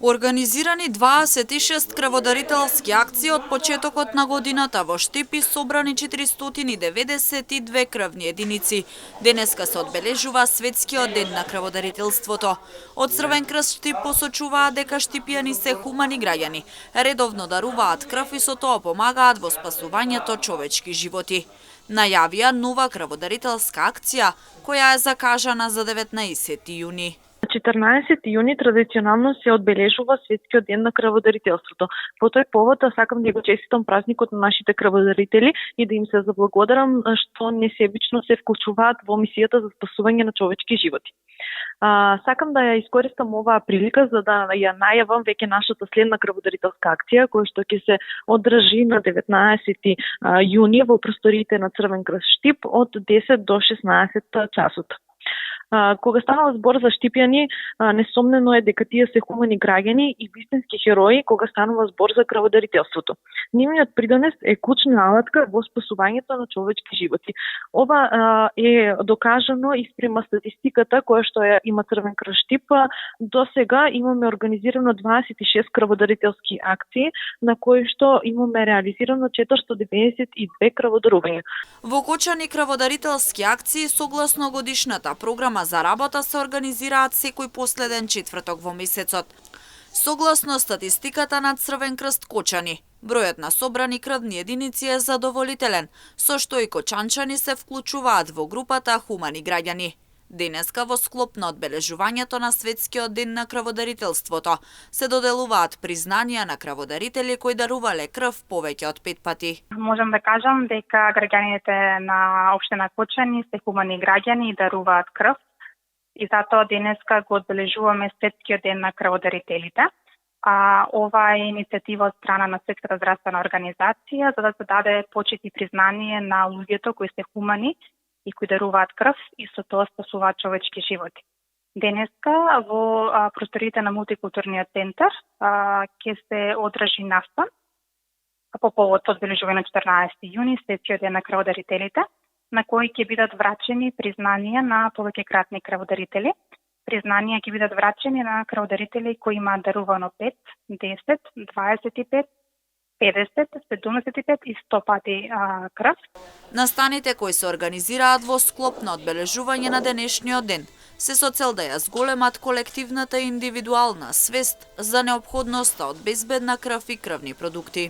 Организирани 26 крводарителски акции од почетокот на годината во Штип и собрани 492 крвни единици. Денеска се одбележува Светскиот ден на крводарителството. Од Црвен крст Штип посочуваат дека штипјани се хумани граѓани, редовно даруваат крв и со тоа помагаат во спасувањето човечки животи. Најавија нова крводарителска акција која е закажана за 19 јуни. 14 јуни традиционално се одбележува Светскиот ден на крводарителството. По тој повод сакам да го честитам празникот на нашите крводарители и да им се заблагодарам што несебично се вклучуваат во мисијата за спасување на човечки животи. Сакам да ја искористам оваа прилика за да ја најавам веќе нашата следна крводарителска акција која што ќе се одржи на 19 јуни во просториите на Црвен крст Штип од 10 до 16 часот. Кога станува збор за штипјани, несомнено е дека тие се хумани граѓани и вистински херои кога станува збор за крводарителството. Нивниот придонес е клучна алатка во спасувањето на човечки животи. Ова е докажано и спрема статистиката која што ја има Црвен крст Штип. До сега имаме организирано 26 крводарителски акции на кои што имаме реализирано 492 крводарувања. Во Кочани крводарителски акции согласно годишната програма за работа се организираат секој последен четврток во месецот. Согласно статистиката на Црвен крст Кочани, бројот на собрани крвни единици е задоволителен, со што и кочанчани се вклучуваат во групата хумани граѓани. Денеска во склоп на одбележувањето на Светскиот ден на крводарителството се доделуваат признанија на крводарители кои дарувале крв повеќе од 5 пати. Можам да кажам дека граѓаните на општина Кочани се хумани граѓани и даруваат крв. И затоа денеска го одбележуваме Светскиот ден на крводарителите. Ова е иницијатива од страна на Светската здравствена организација за да се даде почит и признание на луѓето кои се хумани и кои даруваат крв и со тоа спасуваат човечки животи. Денеска во просториите на мултикултурниот центар ќе се одржи настан по повод одбележување на 14 јуни Светскиот ден на крводарителите, на кои ќе бидат врачени признанија на повеќекратни крводарители. Признанија ќе бидат врачени на крводарители кои имаат дарувано 5, 10, 25, 50, 75 и 100 пати крв. Настаните кои се организираат во склоп на одбележување на денешниот ден се со цел да ја зголемат колективната и индивидуална свест за неопходноста од безбедна крв и крвни продукти.